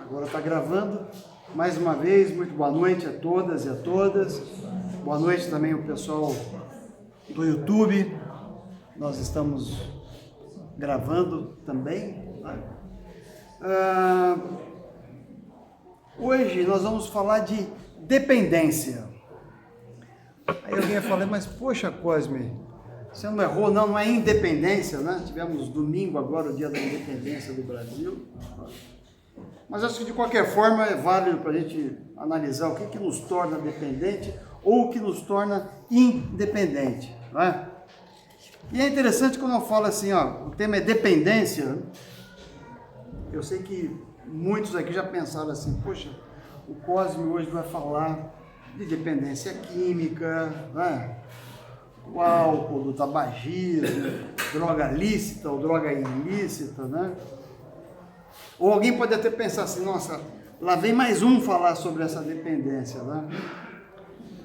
Agora está gravando. Mais uma vez, muito boa noite a todas e a todas. Boa noite também ao pessoal do YouTube. Nós estamos gravando também. Né? Hoje nós vamos falar de dependência. Aí alguém vai falar, mas poxa, Cosme, você não errou, não é independência, né? Tivemos domingo agora, o dia da independência do Brasil. Mas acho que de qualquer forma é válido para a gente analisar o que nos torna dependente ou o que nos torna independente, não é? E é interessante quando eu falo assim, ó, o tema é dependência. Eu sei que muitos aqui já pensaram assim, poxa, o Cosme hoje vai falar de dependência química, né? O álcool, do tabagismo, droga lícita ou droga ilícita, né? Ou alguém pode até pensar assim, nossa, lá vem mais um falar sobre essa dependência, né?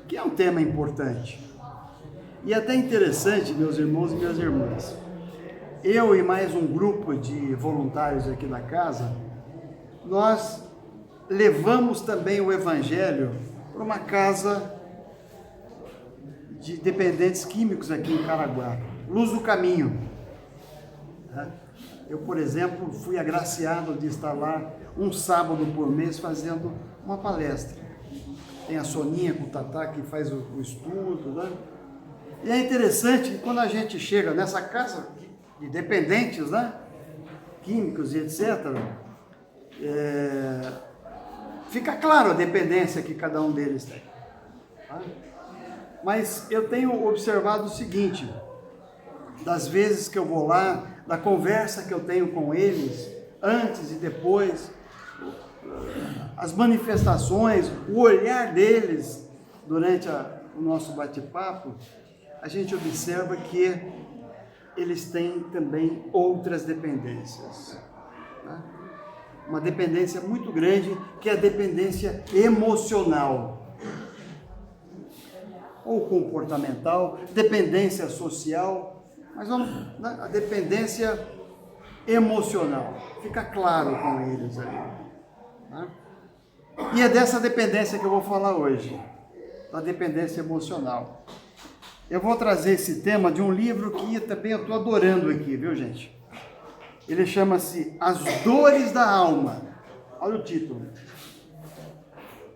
Que é um tema importante. E até interessante, meus irmãos e minhas irmãs, eu e mais um grupo de voluntários aqui da casa, nós levamos também o Evangelho para uma casa de dependentes químicos aqui em Caraguá, Luz do Caminho. Eu, por exemplo, fui agraciado de estar lá um sábado por mês fazendo uma palestra. Tem a Soninha com o Tatá que faz o estudo, né? E é interessante que quando a gente chega nessa casa de dependentes, né? Químicos e etc., fica claro a dependência que cada um deles tem. Tá? Mas eu tenho observado o seguinte, das vezes que eu vou lá, da conversa que eu tenho com eles, antes e depois, as manifestações, o olhar deles durante o nosso bate-papo, a gente observa que eles têm também outras dependências. Tá? Uma dependência muito grande, que é a dependência emocional, ou comportamental, dependência social, mas vamos, né, a dependência emocional, fica claro com eles ali. Né? E é dessa dependência que eu vou falar hoje, da dependência emocional. Eu vou trazer esse tema de um livro que também eu estou adorando aqui, viu, gente? Ele chama-se As Dores da Alma. Olha o título.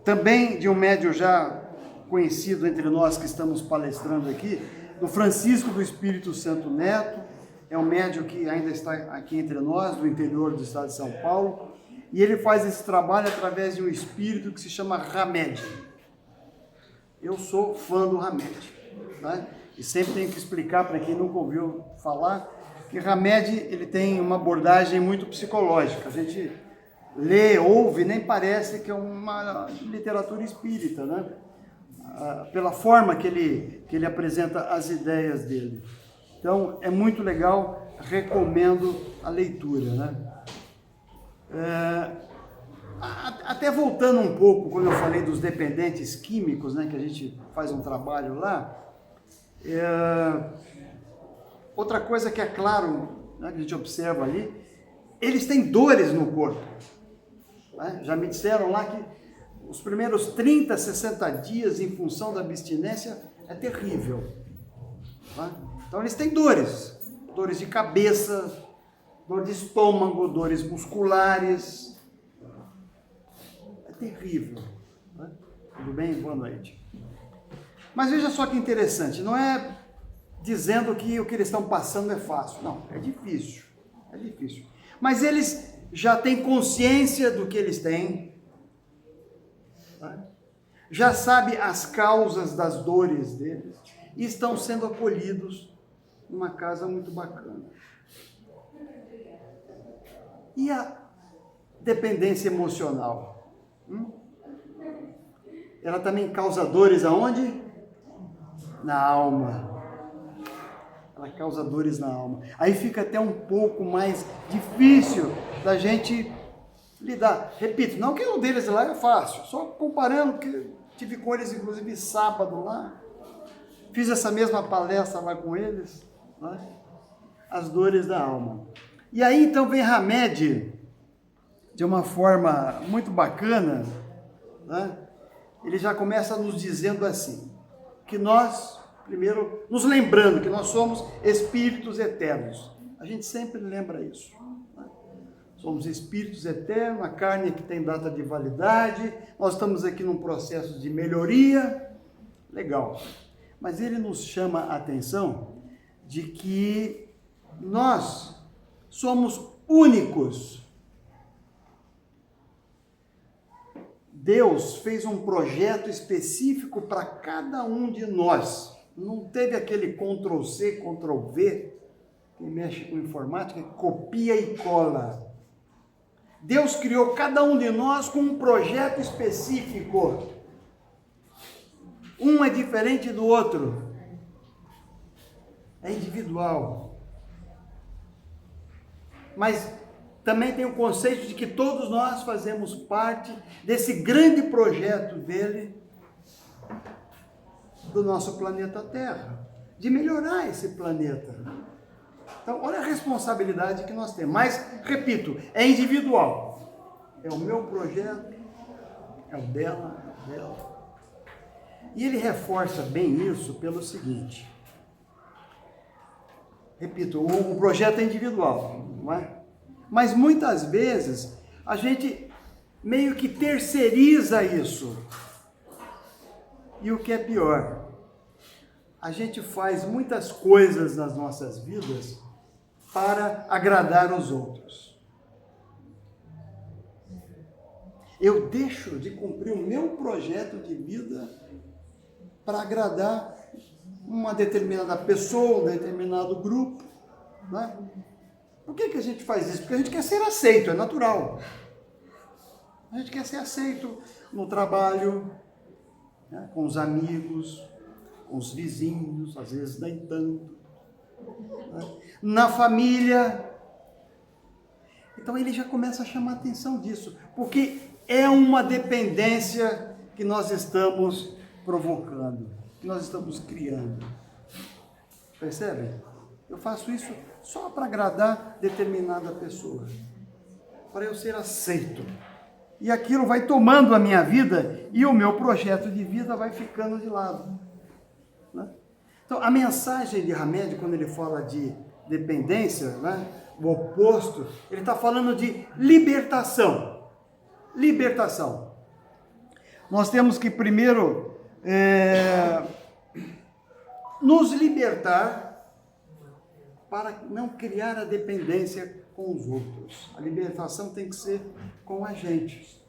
Também de um médium já conhecido entre nós que estamos palestrando aqui, do Francisco do Espírito Santo Neto. É um médium que ainda está aqui entre nós, do interior do estado de São Paulo. E ele faz esse trabalho através de um espírito que se chama Hamed. Eu sou fã do Hamed, né? E sempre tenho que explicar para quem nunca ouviu falar que Hamed, ele tem uma abordagem muito psicológica. A gente lê, ouve, nem parece que é uma literatura espírita, né? Pela forma que ele apresenta as ideias dele. Então, é muito legal, recomendo a leitura, né? Até voltando um pouco, quando eu falei dos dependentes químicos, né, que a gente faz um trabalho lá, outra coisa que é claro, né, que a gente observa ali, eles têm dores no corpo. Né? Já me disseram lá que os primeiros 30, 60 dias em função da abstinência é terrível. Tá? Então eles têm dores de cabeça, dor de estômago, dores musculares. É terrível. Né? Tudo bem? Boa noite. Mas veja só que interessante, não é dizendo que o que eles estão passando é fácil. Não, é difícil. É difícil. Mas eles já têm consciência do que eles têm. Já sabe as causas das dores deles e estão sendo acolhidos numa casa muito bacana. E a dependência emocional? Ela também causa dores aonde? Na alma. Ela causa dores na alma. Aí fica até um pouco mais difícil da gente lidar. Repito, não que um deles lá é fácil, só comparando, que tive com eles inclusive sábado lá, fiz essa mesma palestra lá com eles, né? As dores da alma. E aí então vem Hamed de uma forma muito bacana, né? Ele já começa nos dizendo assim, que nós, primeiro, nos lembrando que nós somos espíritos eternos. A gente sempre lembra isso. Né? Somos espíritos eternos, a carne que tem data de validade, nós estamos aqui num processo de melhoria, legal. Mas ele nos chama a atenção de que nós somos únicos. Deus fez um projeto específico para cada um de nós. Não teve aquele Ctrl+C, Ctrl+V, quem mexe com informática, copia e cola. Deus criou cada um de nós com um projeto específico. Um é diferente do outro. É individual. Mas também tem o conceito de que todos nós fazemos parte desse grande projeto dele, do nosso planeta Terra, de melhorar esse planeta. Então, olha a responsabilidade que nós temos. Mas, repito, é individual. É o meu projeto, é o dela, é o dela. E ele reforça bem isso pelo seguinte. Repito, o projeto é individual, não é? Mas muitas vezes a gente meio que terceiriza isso. E o que é pior, a gente faz muitas coisas nas nossas vidas para agradar os outros. Eu deixo de cumprir o meu projeto de vida para agradar uma determinada pessoa, um determinado grupo, né? Por que a gente faz isso? Porque a gente quer ser aceito, é natural. A gente quer ser aceito no trabalho, né? Com os amigos, com os vizinhos, às vezes nem tanto, né? Na família. Então ele já começa a chamar a atenção disso, porque é uma dependência que nós estamos provocando, que nós estamos criando. Percebe? Eu faço isso só para agradar determinada pessoa, para eu ser aceito. E aquilo vai tomando a minha vida e o meu projeto de vida vai ficando de lado. Né? Então, a mensagem de Hamed, quando ele fala de dependência, né, o oposto, ele está falando de libertação. Libertação. Nós temos que primeiro nos libertar para não criar a dependência com os outros. A libertação tem que ser com a gente.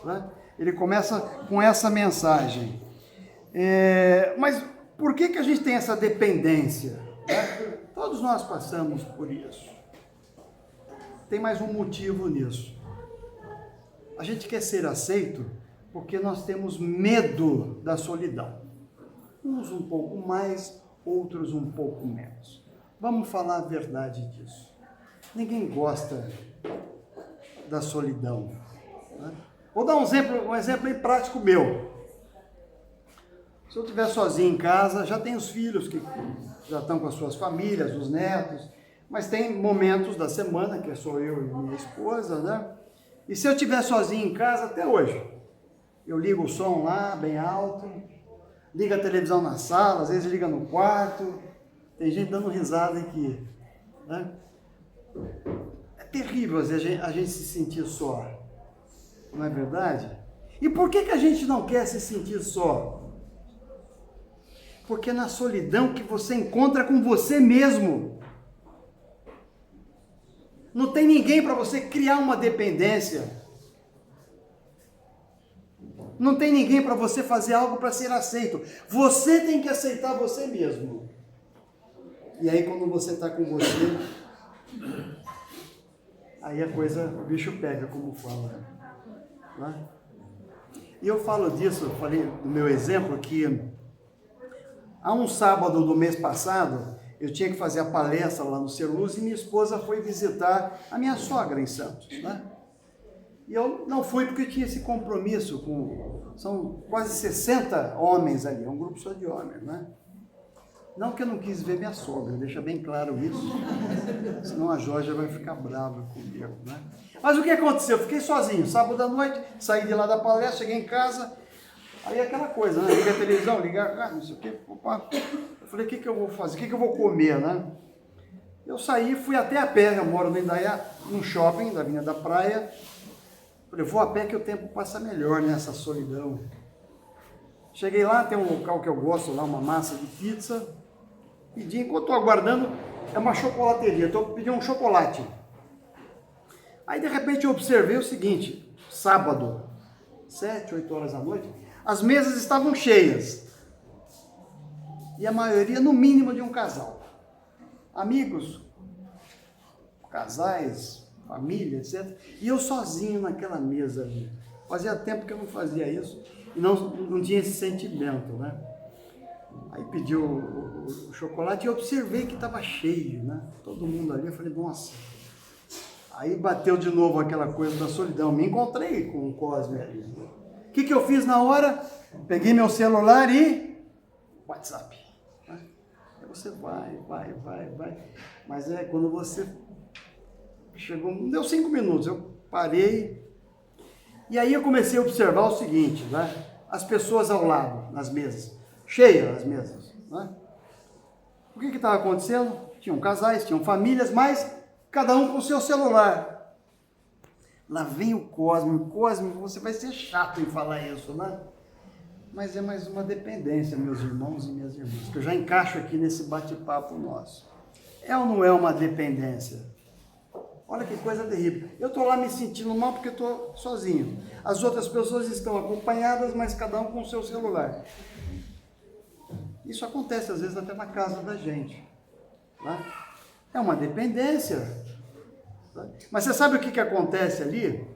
Né? Ele começa com essa mensagem. Mas por que a gente tem essa dependência? Né? Todos nós passamos por isso. Tem mais um motivo nisso. A gente quer ser aceito porque nós temos medo da solidão. Uns um pouco mais, outros um pouco menos. Vamos falar a verdade disso. Ninguém gosta da solidão. Né? Vou dar um exemplo aí prático meu. Se eu estiver sozinho em casa, já tem os filhos que já estão com as suas famílias, os netos, mas tem momentos da semana, que sou eu e minha esposa, né? E se eu estiver sozinho em casa, até hoje, eu ligo o som lá, bem alto, liga a televisão na sala, às vezes liga no quarto, tem gente dando risada aqui, né? É terrível às vezes a gente se sentir só, não é verdade? E por que a gente não quer se sentir só? Porque é na solidão que você encontra com você mesmo. Não tem ninguém para você criar uma dependência. Não tem ninguém para você fazer algo para ser aceito. Você tem que aceitar você mesmo. E aí quando você está com você, aí a coisa, o bicho pega, como fala. Né? E eu falo disso, eu falei no meu exemplo que há um sábado do mês passado, eu tinha que fazer a palestra lá no Cerluz e minha esposa foi visitar a minha sogra em Santos, né? E eu não fui porque eu tinha esse compromisso são quase 60 homens ali, é um grupo só de homens, né? Não que eu não quis ver minha sogra, deixa bem claro isso, senão a Jorge vai ficar brava comigo, né? Mas o que aconteceu? Eu fiquei sozinho, sábado à noite, saí de lá da palestra, cheguei em casa, aí aquela coisa, né? Liga a televisão, não sei o que, opa. Eu falei, o que eu vou fazer? O que eu vou comer, né? Eu saí, fui até a pé, eu moro no Indaiá, num shopping da Avenida da Praia. Falei, vou a pé que o tempo passa melhor nessa solidão. Cheguei lá, tem um local que eu gosto lá, uma massa de pizza. Pedi, enquanto estou aguardando, é uma chocolateria, estou pedindo um chocolate. Aí de repente eu observei o seguinte, sábado, 7, 8 horas da noite, as mesas estavam cheias. E a maioria no mínimo de um casal. Amigos, casais, família, etc. E eu sozinho naquela mesa ali. Fazia tempo que eu não fazia isso e não tinha esse sentimento, né? Aí pedi o chocolate e observei que estava cheio, né? Todo mundo ali, eu falei, nossa. Aí bateu de novo aquela coisa da solidão. Me encontrei com o Cosme ali. O que eu fiz na hora? Peguei meu celular e... WhatsApp. Aí você vai. Mas quando você chegou... Não deu 5 minutos, eu parei. E aí eu comecei a observar o seguinte, né? As pessoas ao lado, nas mesas. Cheias as mesas, né? O que estava acontecendo? Tinham casais, tinham famílias, mas cada um com o seu celular. Lá vem o Cosme, você vai ser chato em falar isso, né? Mas é mais uma dependência, meus irmãos e minhas irmãs, que eu já encaixo aqui nesse bate-papo nosso. É ou não é uma dependência? Olha que coisa terrível. Eu estou lá me sentindo mal porque estou sozinho. As outras pessoas estão acompanhadas, mas cada um com o seu celular. Isso acontece às vezes até na casa da gente. Né? É uma dependência. Mas você sabe o que acontece ali?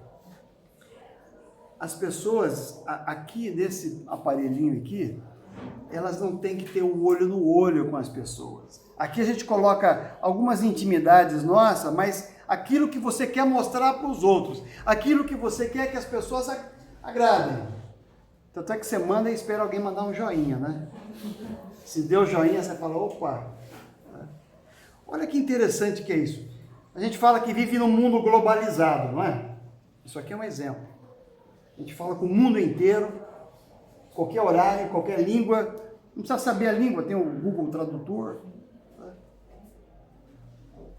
As pessoas, aqui nesse aparelhinho aqui, elas não têm que ter o olho no olho com as pessoas. Aqui a gente coloca algumas intimidades nossas, mas aquilo que você quer mostrar para os outros, aquilo que você quer que as pessoas agradem. Tanto é que você manda e espera alguém mandar um joinha, né? Se deu joinha, você fala, opa. Olha que interessante que é isso. A gente fala que vive num mundo globalizado, não é? Isso aqui é um exemplo. A gente fala com o mundo inteiro, qualquer horário, qualquer língua. Não precisa saber a língua, tem o Google Tradutor.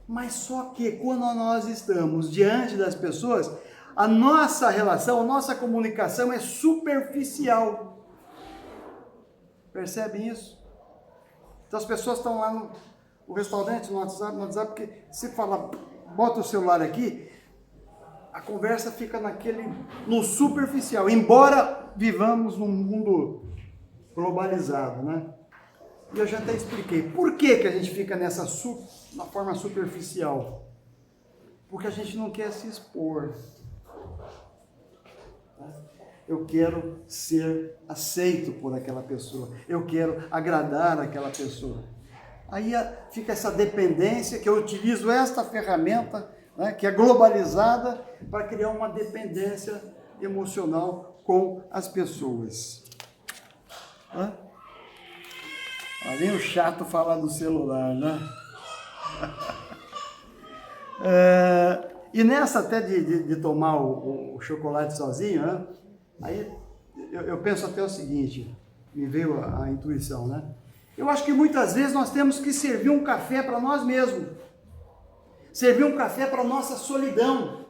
Mas só que quando nós estamos diante das pessoas, a nossa relação, a nossa comunicação é superficial. Percebem isso? Então as pessoas estão lá no restaurante, no WhatsApp, porque se fala, bota o celular aqui, a conversa fica no superficial, embora vivamos num mundo globalizado, né? E eu já até expliquei, por que a gente fica na forma superficial? Porque a gente não quer se expor. Eu quero ser aceito por aquela pessoa, eu quero agradar aquela pessoa. Aí fica essa dependência, que eu utilizo esta ferramenta, né, que é globalizada, para criar uma dependência emocional com as pessoas. Vem o chato falar do celular, né? E nessa até de tomar o chocolate sozinho, né? Aí eu penso até o seguinte, me veio a intuição, né? Eu acho que muitas vezes nós temos que servir um café para nós mesmos. Servir um café para a nossa solidão.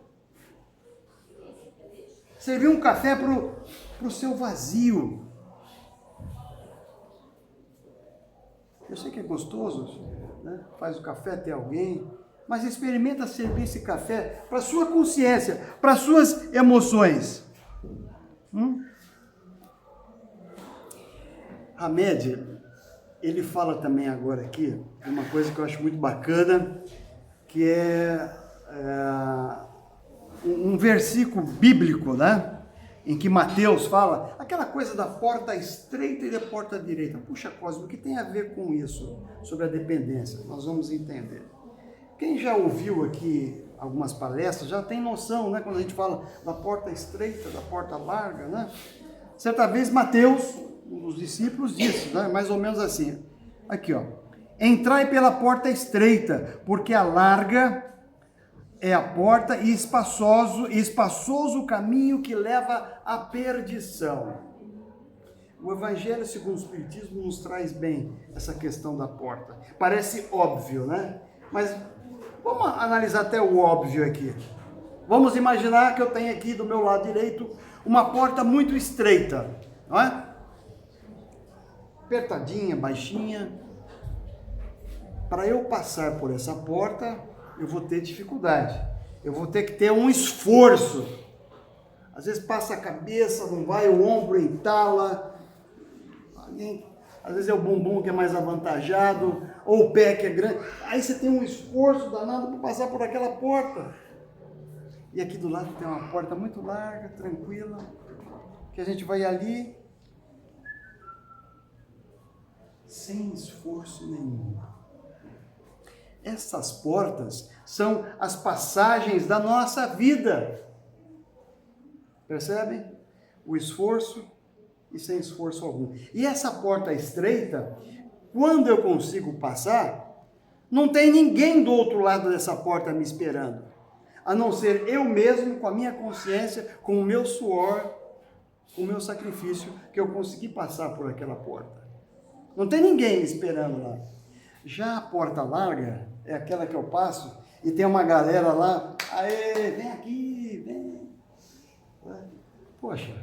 Servir um café para o seu vazio. Eu sei que é gostoso, né? Faz o café até alguém, mas experimenta servir esse café para a sua consciência, para as suas emoções. Hamed, ele fala também agora aqui, uma coisa que eu acho muito bacana, que é um versículo bíblico, né? Em que Mateus fala, aquela coisa da porta estreita e da porta direita. Puxa, Cosme, o que tem a ver com isso, sobre a dependência? Nós vamos entender. Quem já ouviu aqui algumas palestras, já tem noção, né? Quando a gente fala da porta estreita, da porta larga, né? Certa vez Mateus, um dos discípulos, disse, né? Mais ou menos assim, Aqui, ó. Entrai pela porta estreita, porque a larga é a porta e espaçoso o caminho que leva à perdição. O Evangelho segundo o Espiritismo nos traz bem essa questão da porta. Parece óbvio, né? Mas vamos analisar até o óbvio aqui. Vamos imaginar que eu tenho aqui do meu lado direito uma porta muito estreita, não é? Apertadinha, baixinha. Para eu passar por essa porta, eu vou ter dificuldade. Eu vou ter que ter um esforço. Às vezes passa a cabeça, não vai, o ombro entala. Às vezes é o bumbum que é mais avantajado, ou o pé que é grande. Aí você tem um esforço danado para passar por aquela porta. E aqui do lado tem uma porta muito larga, tranquila, que a gente vai ali sem esforço nenhum. Essas portas são as passagens da nossa vida. Percebem? O esforço e sem esforço algum. E essa porta estreita, quando eu consigo passar, não tem ninguém do outro lado dessa porta me esperando, a não ser eu mesmo, com a minha consciência, com o meu suor, com o meu sacrifício, que eu consegui passar por aquela porta. Não tem ninguém me esperando lá. Já a porta larga é aquela que eu passo e tem uma galera lá, aê, vem aqui, vem. Poxa,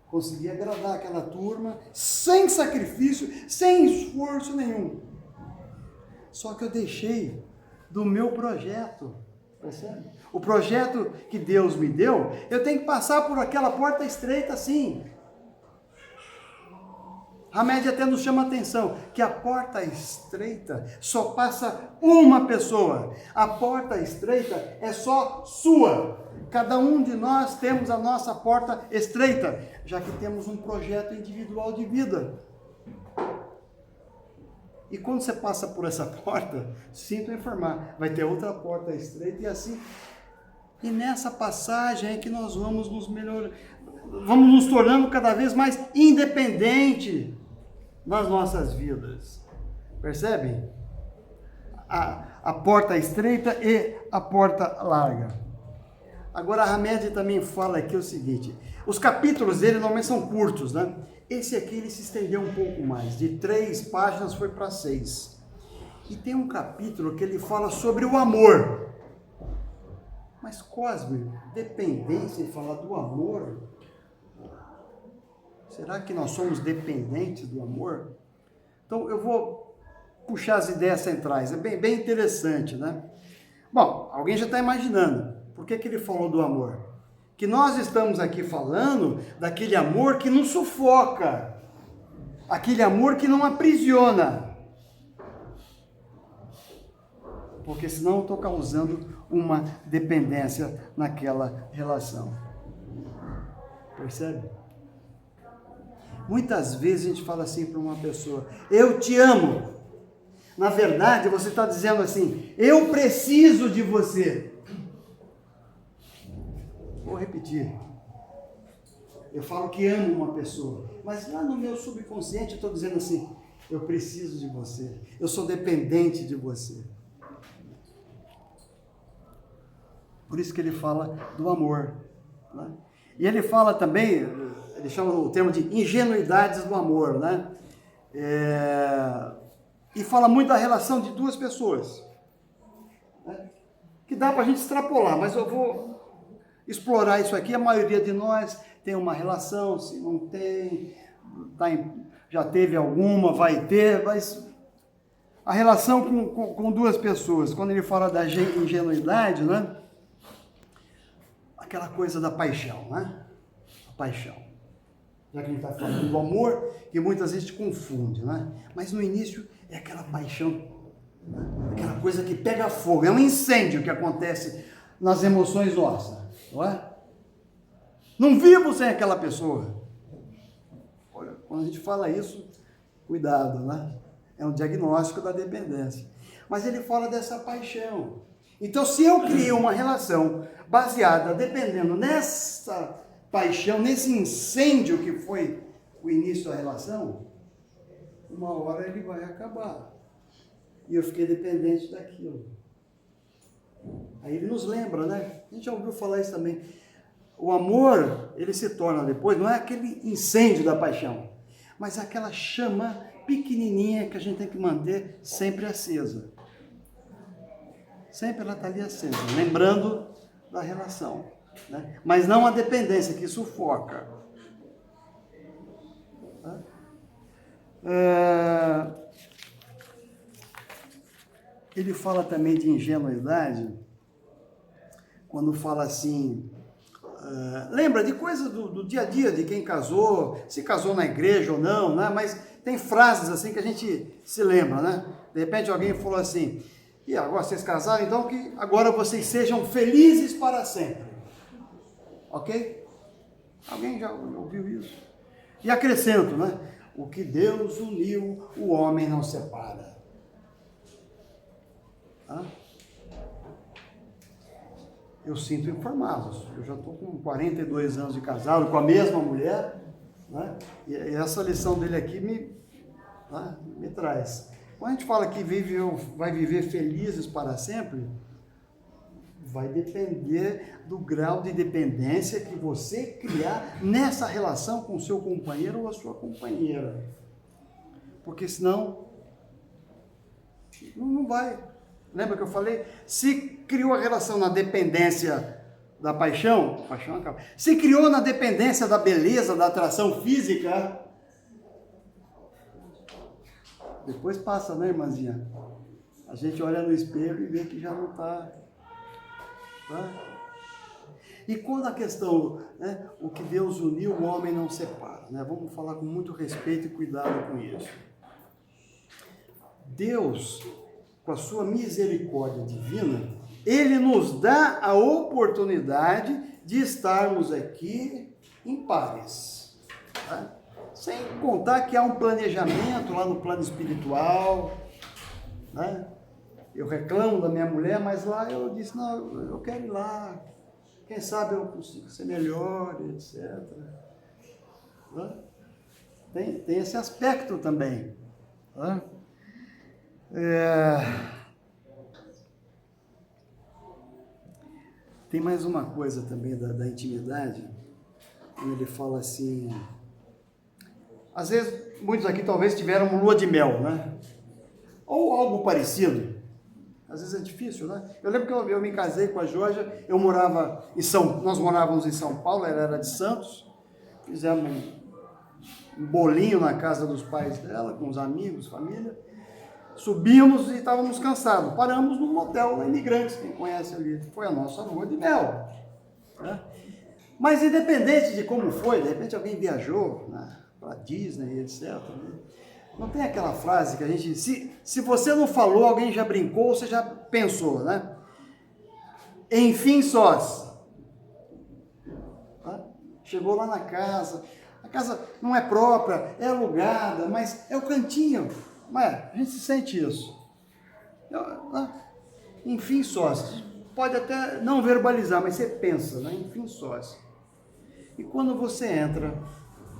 consegui agradar aquela turma sem sacrifício, sem esforço nenhum. Só que eu deixei do meu projeto, percebe? O projeto que Deus me deu, eu tenho que passar por aquela porta estreita assim. A média até nos chama a atenção que a porta estreita só passa uma pessoa. A porta estreita é só sua. Cada um de nós temos a nossa porta estreita, já que temos um projeto individual de vida. E quando você passa por essa porta, sinto informar, vai ter outra porta estreita e assim. E nessa passagem é que nós vamos nos melhorar, vamos nos tornando cada vez mais independentes nas nossas vidas. Percebem? A porta estreita e a porta larga. Agora a Hamed também fala aqui o seguinte, os capítulos dele normalmente são curtos, né? Esse aqui ele se estendeu um pouco mais, de 3 páginas foi para 6. E tem um capítulo que ele fala sobre o amor. Mas Cosme, dependência e falar do amor? Será que nós somos dependentes do amor? Então eu vou puxar as ideias centrais, é bem interessante, né? Bom, alguém já está imaginando, por que ele falou do amor? Que nós estamos aqui falando daquele amor que não sufoca, aquele amor que não aprisiona, porque senão eu estou causando uma dependência naquela relação. Percebe? Muitas vezes a gente fala assim para uma pessoa, eu te amo. Na verdade, você está dizendo assim, eu preciso de você. Vou repetir. Eu falo que amo uma pessoa, mas lá no meu subconsciente eu estou dizendo assim, eu preciso de você, eu sou dependente de você. Por isso que ele fala do amor, né? E ele fala também, ele chama o termo de ingenuidades do amor, né? E fala muito da relação de 2 pessoas, né? Que dá para a gente extrapolar, mas eu vou explorar isso aqui. A maioria de nós tem uma relação, se não tem, já teve alguma, vai ter, mas a relação com 2 pessoas, quando ele fala da ingenuidade, né? Aquela coisa da paixão, né? A paixão. Já que a gente está falando do amor, que muitas vezes te confunde, né? Mas no início é aquela paixão, né? Aquela coisa que pega fogo, é um incêndio que acontece nas emoções nossas, não é? Não vivo sem aquela pessoa. Olha, quando a gente fala isso, cuidado, né? É um diagnóstico da dependência. Mas ele fala dessa paixão. Então, se eu criei uma relação baseada, dependendo nessa paixão, nesse incêndio que foi o início da relação, uma hora ele vai acabar. E eu fiquei dependente daquilo. Aí ele nos lembra, né? A gente já ouviu falar isso também. O amor, ele se torna depois, não é aquele incêndio da paixão, mas é aquela chama pequenininha que a gente tem que manter sempre acesa. Sempre ela está ali acesa, lembrando da relação, né? Mas não a dependência que sufoca. Ele fala também de ingenuidade, quando fala assim, lembra de coisas do dia a dia, de quem casou, se casou na igreja ou não, né? Mas tem frases assim que a gente se lembra, né? De repente alguém falou assim, e agora vocês casaram, então que agora vocês sejam felizes para sempre. Ok? Alguém já ouviu isso? E acrescento, né? O que Deus uniu, o homem não separa. Eu sinto informados. Eu já estou com 42 anos de casado com a mesma mulher, né? E essa lição dele aqui me traz. Quando a gente fala que vai viver felizes para sempre, vai depender do grau de dependência que você criar nessa relação com o seu companheiro ou a sua companheira. Porque senão, não vai. Lembra que eu falei? Se criou a relação na dependência da paixão, a paixão acaba. Se criou na dependência da beleza, da atração física, depois passa, né, irmãzinha? A gente olha no espelho e vê que já não está. E quando a questão, né, o que Deus uniu, o homem não separa, né? Vamos falar com muito respeito e cuidado com isso. Deus, com a sua misericórdia divina, Ele nos dá a oportunidade de estarmos aqui em paz. Tá? Sem contar que há um planejamento lá no plano espiritual, né? Eu reclamo da minha mulher, mas lá eu disse, não, eu quero ir lá. Quem sabe eu consigo ser melhor, etc. Né? Tem esse aspecto também. Né? Tem mais uma coisa também da intimidade, quando ele fala assim, às vezes, muitos aqui talvez tiveram uma lua de mel, né? Ou algo parecido. Às vezes é difícil, né? Eu lembro que eu me casei com a Georgia, nós morávamos em São Paulo, ela era de Santos, fizemos um bolinho na casa dos pais dela, com os amigos, família, subimos e estávamos cansados, paramos num motel na Imigrantes, quem conhece ali, foi a nossa lua de mel, né? Mas independente de como foi, de repente alguém viajou, né, para Disney, etc., né? Não tem aquela frase que a gente, se você não falou, alguém já brincou, você já pensou, né? Enfim sós. Tá? Chegou lá na casa, a casa não é própria, é alugada, mas é o cantinho. Mas a gente se sente isso. Enfim sós. Pode até não verbalizar, mas você pensa, né? Enfim sós. E quando você entra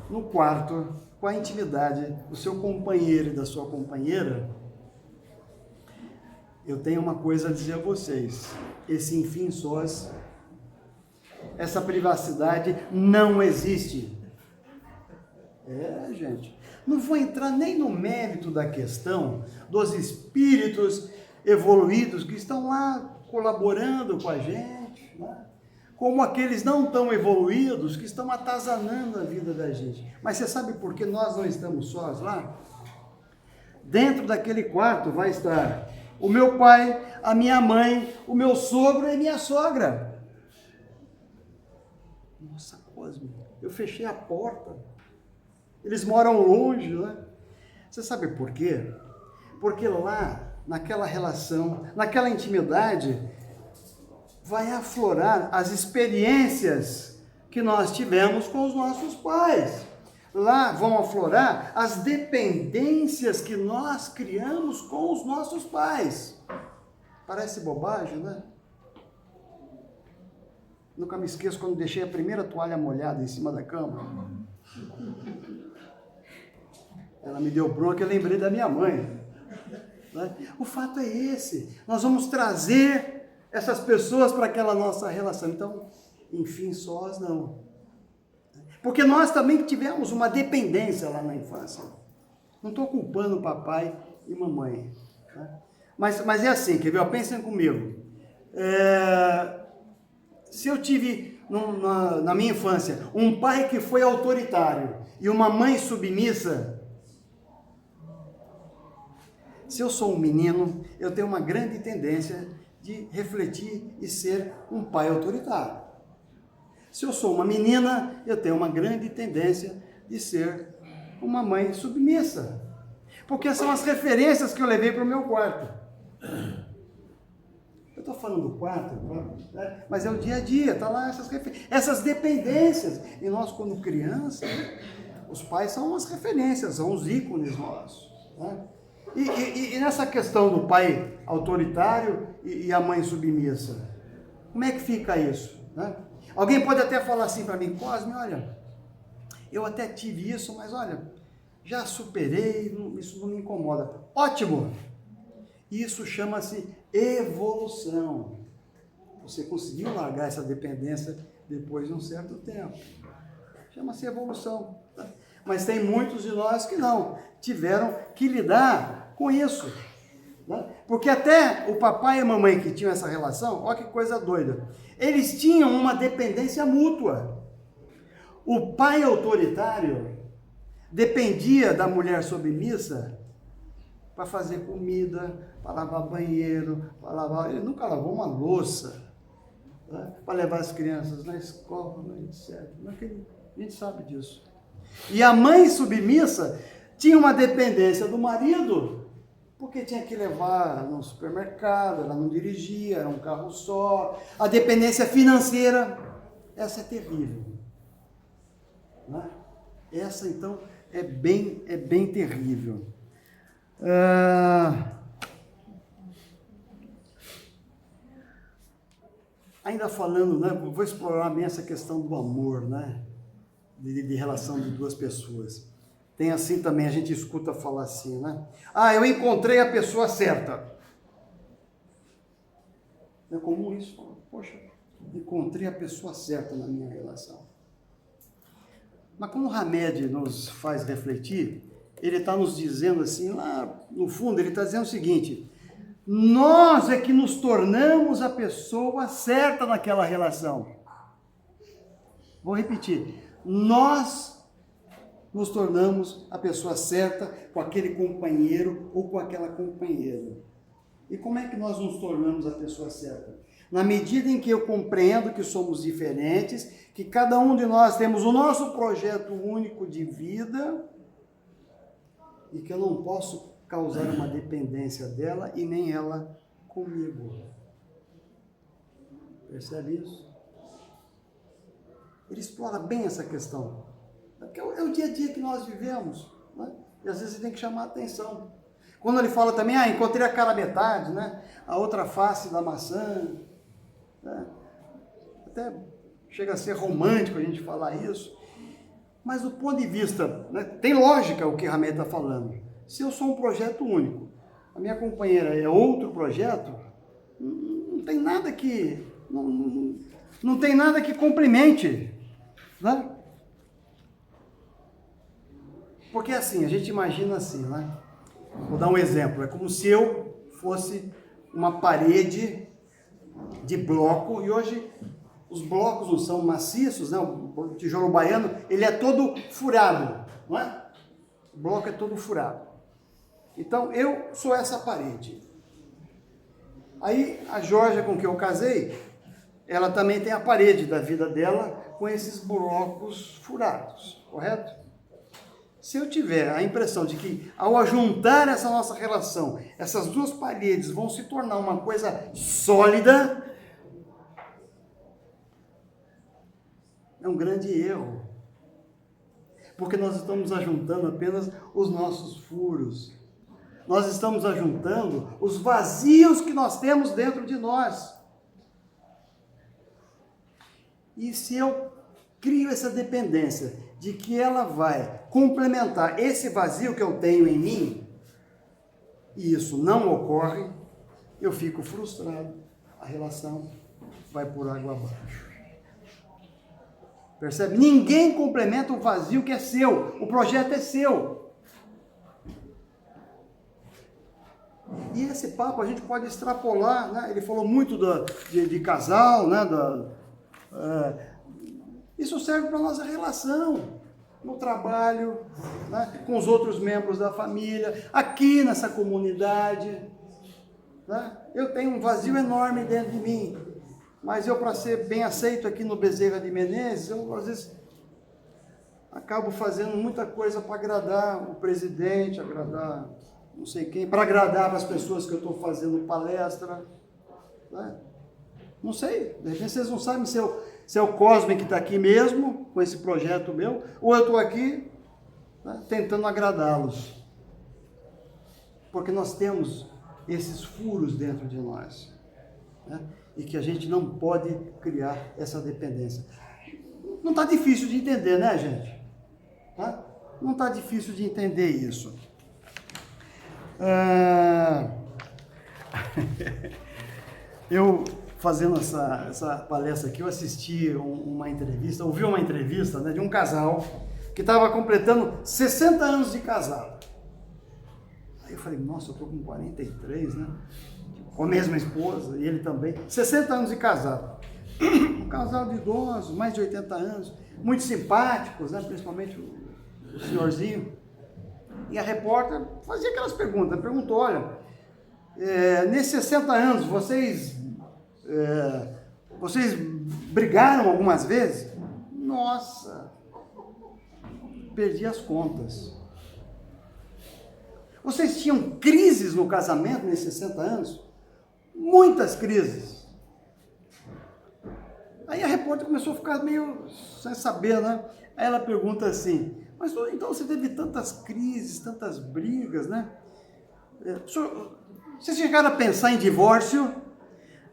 no quarto, com a intimidade do seu companheiro e da sua companheira, eu tenho uma coisa a dizer a vocês. Esse enfim sós, essa privacidade não existe. Gente, não vou entrar nem no mérito da questão dos espíritos evoluídos que estão lá colaborando com a gente, né? Como aqueles não tão evoluídos que estão atazanando a vida da gente. Mas você sabe por que nós não estamos sós lá? Dentro daquele quarto vai estar o meu pai, a minha mãe, o meu sogro e a minha sogra. Nossa, Cosme, eu fechei a porta. Eles moram longe, né? Você sabe por quê? Porque lá, naquela relação, naquela intimidade, vai aflorar as experiências que nós tivemos com os nossos pais. Lá vão aflorar as dependências que nós criamos com os nossos pais. Parece bobagem, né? Nunca me esqueço quando deixei a primeira toalha molhada em cima da cama. ela me deu bronca, eu lembrei da minha mãe. Né? O fato é esse, nós vamos trazer essas pessoas para aquela nossa relação. Então, enfim, sós não. Porque nós também tivemos uma dependência lá na infância. Não estou culpando papai e mamãe. Né? Mas é assim, quer ver? Pensem comigo. Se eu tive na minha infância um pai que foi autoritário e uma mãe submissa, se eu sou um menino, eu tenho uma grande tendência de refletir e ser um pai autoritário. Se eu sou uma menina, eu tenho uma grande tendência de ser uma mãe submissa. Porque são as referências que eu levei para o meu quarto. Eu estou falando do quarto, né? Mas é o dia a dia, está lá essas dependências. E nós, quando crianças, os pais são as referências, são os ícones nossos. Né? E nessa questão do pai autoritário e a mãe submissa, como é que fica isso? Né? Alguém pode até falar assim para mim, Cosme, olha, eu até tive isso, mas olha, já superei, isso não me incomoda. Ótimo! Isso chama-se evolução. Você conseguiu largar essa dependência depois de um certo tempo. Chama-se evolução. Tá? Mas tem muitos de nós que não, tiveram que lidar com isso. Né? Porque até o papai e a mamãe que tinham essa relação, olha que coisa doida, eles tinham uma dependência mútua. O pai autoritário dependia da mulher submissa para fazer comida, para lavar banheiro, ele nunca lavou uma louça, né? Para levar as crianças na escola, etc. A gente sabe disso. E a mãe submissa tinha uma dependência do marido, porque tinha que levar no supermercado, ela não dirigia, era um carro só. A dependência financeira, essa é terrível. Né? Essa, então, é bem terrível. Ainda falando, né, vou explorar bem essa questão do amor, né, de relação de duas pessoas. Tem assim também, a gente escuta falar assim, né? Eu encontrei a pessoa certa. É comum isso. Poxa, encontrei a pessoa certa na minha relação. Mas quando o Hamed nos faz refletir, ele está nos dizendo assim, lá no fundo, ele está dizendo o seguinte, nós é que nos tornamos a pessoa certa naquela relação. Vou repetir, nós nos tornamos a pessoa certa com aquele companheiro ou com aquela companheira. E como é que nós nos tornamos a pessoa certa? Na medida em que eu compreendo que somos diferentes, que cada um de nós temos o nosso projeto único de vida e que eu não posso causar uma dependência dela e nem ela comigo. Percebe isso? Ele explora bem essa questão. Porque é o dia a dia que nós vivemos, né? E às vezes você tem que chamar a atenção. Quando ele fala também, encontrei a cara metade, né? A outra face da maçã. Né? Até chega a ser romântico a gente falar isso. Mas do ponto de vista, né, tem lógica o que a Hamed está falando. Se eu sou um projeto único, a minha companheira é outro projeto, não tem nada que... Não tem nada que complemente, né? Porque assim, a gente imagina assim, né? Vou dar um exemplo, é como se eu fosse uma parede de bloco, e hoje os blocos não são maciços, né? O tijolo baiano, ele é todo furado, não é? O bloco é todo furado. Então, eu sou essa parede. Aí, a Georgia com quem eu casei, ela também tem a parede da vida dela com esses blocos furados, correto? Se eu tiver a impressão de que, ao ajuntar essa nossa relação, essas duas paredes vão se tornar uma coisa sólida, é um grande erro. Porque nós estamos ajuntando apenas os nossos furos. Nós estamos ajuntando os vazios que nós temos dentro de nós. E se eu crio essa dependência de que ela vai complementar esse vazio que eu tenho em mim, e isso não ocorre, eu fico frustrado, a relação vai por água abaixo. Percebe? Ninguém complementa o vazio que é seu, o projeto é seu. E esse papo a gente pode extrapolar, né? Ele falou muito de casal, né? Isso serve para a nossa relação, no trabalho, né? Com os outros membros da família, aqui nessa comunidade. Né? Eu tenho um vazio enorme dentro de mim, mas eu, para ser bem aceito aqui no Bezerra de Menezes, eu às vezes acabo fazendo muita coisa para agradar o presidente, agradar não sei quem, para agradar para as pessoas que eu estou fazendo palestra. Né? Não sei, de repente vocês não sabem se é o Cosme que está aqui mesmo, com esse projeto meu, ou eu estou aqui, né, tentando agradá-los. Porque nós temos esses furos dentro de nós, né, e que a gente não pode criar essa dependência. Não está difícil de entender, né, gente? Tá? Não está difícil de entender isso. Eu, fazendo essa palestra aqui, eu assisti uma entrevista, ouvi uma entrevista, né, de um casal que estava completando 60 anos de casado. Aí eu falei, nossa, eu estou com 43, né? Com a mesma esposa, e ele também. 60 anos de casado. Um casal de idosos, mais de 80 anos, muito simpáticos, né? Principalmente o senhorzinho. E a repórter fazia aquelas perguntas, perguntou, olha, nesses 60 anos, vocês brigaram algumas vezes? Nossa, perdi as contas. Vocês tinham crises no casamento nesses 60 anos? Muitas crises. Aí a repórter começou a ficar meio sem saber, né? Aí ela pergunta assim, mas então você teve tantas crises, tantas brigas, né? Vocês chegaram a pensar em divórcio?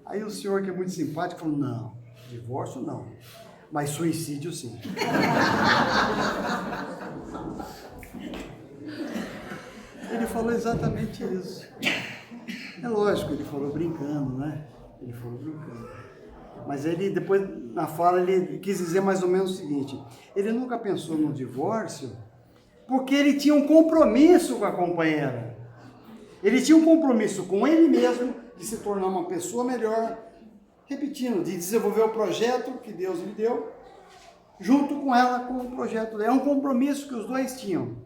Aí o senhor, que é muito simpático, falou, não, divórcio não, mas suicídio sim. Ele falou exatamente isso. É lógico, ele falou brincando, né? Ele falou brincando. Mas ele, depois, na fala, ele quis dizer mais ou menos o seguinte, ele nunca pensou no divórcio porque ele tinha um compromisso com a companheira. Ele tinha um compromisso com ele mesmo de se tornar uma pessoa melhor, repetindo, de desenvolver o projeto que Deus lhe deu, junto com ela, com o projeto dela. É um compromisso que os dois tinham.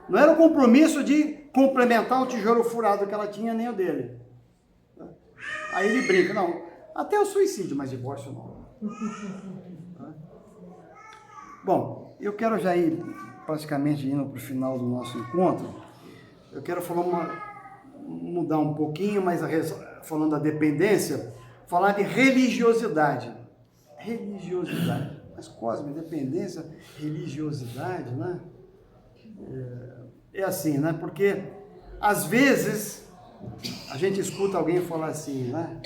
Não era um compromisso de complementar o tijolo furado que ela tinha, nem o dele. Aí ele brinca, não, até o suicídio, mas divórcio não. Bom, eu quero já ir praticamente indo para o final do nosso encontro. Eu quero mudar um pouquinho, mas falando da dependência, falar de religiosidade. Religiosidade. Mas Cosme, dependência, religiosidade, né? É assim, né? Porque às vezes a gente escuta alguém falar assim, né?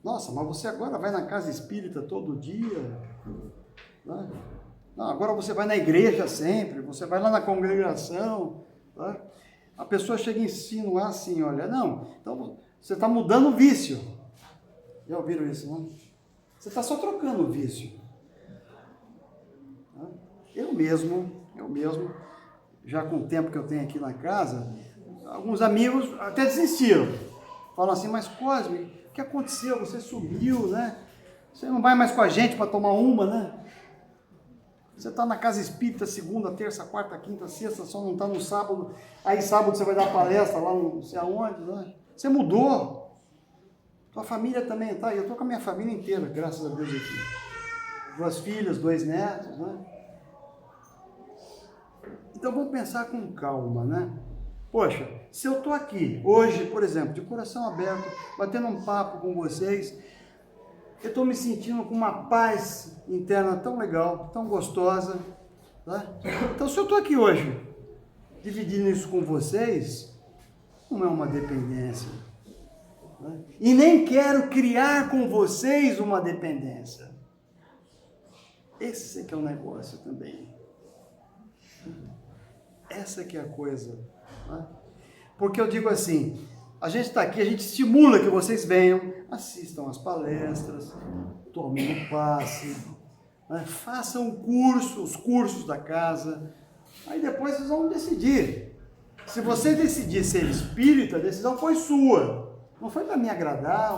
Nossa, mas você agora vai na casa espírita todo dia, né? Não, agora você vai na igreja sempre, você vai lá na congregação, né? A pessoa chega e insinua assim, olha, não, então você está mudando o vício. Já ouviram isso, não? Você está só trocando o vício. Eu mesmo, já com o tempo que eu tenho aqui na casa, alguns amigos até desistiram. Falam assim, mas Cosme, o que aconteceu? Você sumiu, né? Você não vai mais com a gente para tomar uma, né? Você está na casa espírita segunda, terça, quarta, quinta, sexta, só não está no sábado. Aí sábado você vai dar palestra lá não sei aonde, né? Você mudou. Tua família também está. Eu estou com a minha família inteira, graças a Deus aqui. 2 filhas, 2 netos, né? Então vamos pensar com calma, né? Poxa, se eu estou aqui hoje, por exemplo, de coração aberto, batendo um papo com vocês, eu estou me sentindo com uma paz interna tão legal, tão gostosa, tá? Então se eu estou aqui hoje, dividindo isso com vocês, não é uma dependência, né? E nem quero criar com vocês uma dependência. Esse que é o negócio também. Essa que é a coisa. Né? Porque eu digo assim, a gente está aqui, a gente estimula que vocês venham, assistam às palestras, tomem um passe, né? Façam os cursos da casa, aí depois vocês vão decidir. Se você decidir ser espírita, a decisão foi sua. Não foi para me agradar,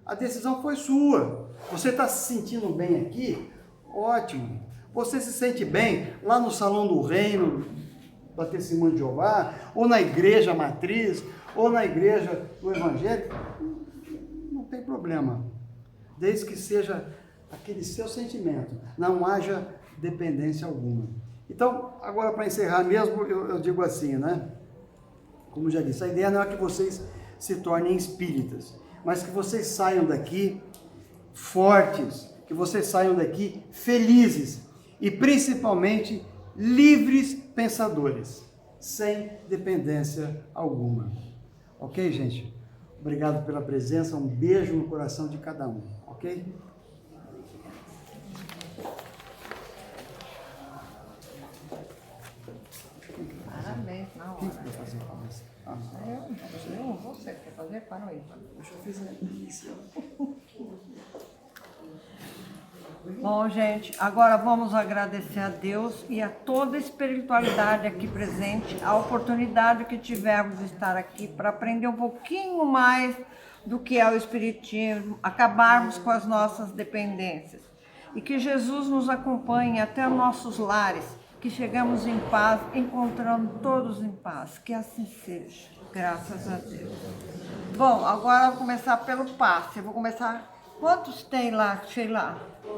a decisão foi sua. Você está se sentindo bem aqui? Ótimo. Você se sente bem lá no Salão do Reino, da Testemunha de Jeová, ou na igreja matriz, ou na igreja do Evangelho? Não tem problema. Desde que seja aquele seu sentimento, não haja dependência alguma. Então, agora para encerrar mesmo, eu digo assim, né? Como já disse, a ideia não é que vocês se tornem espíritas, mas que vocês saiam daqui fortes, que vocês saiam daqui felizes e principalmente livres pensadores, sem dependência alguma. Ok, gente? Obrigado pela presença, um beijo no coração de cada um, ok? Parabéns, na hora. Quem que vai fazer a palestra? Você quer fazer? Para aí. Deixa eu fazer isso. Bom, gente, agora vamos agradecer a Deus e a toda a espiritualidade aqui presente, a oportunidade que tivemos de estar aqui para aprender um pouquinho mais do que é o Espiritismo, acabarmos com as nossas dependências. E que Jesus nos acompanhe até nossos lares, que chegamos em paz, encontrando todos em paz. Que assim seja, graças a Deus. Bom, agora eu vou começar pelo passe. Eu vou começar... Quantos tem lá, Sheila?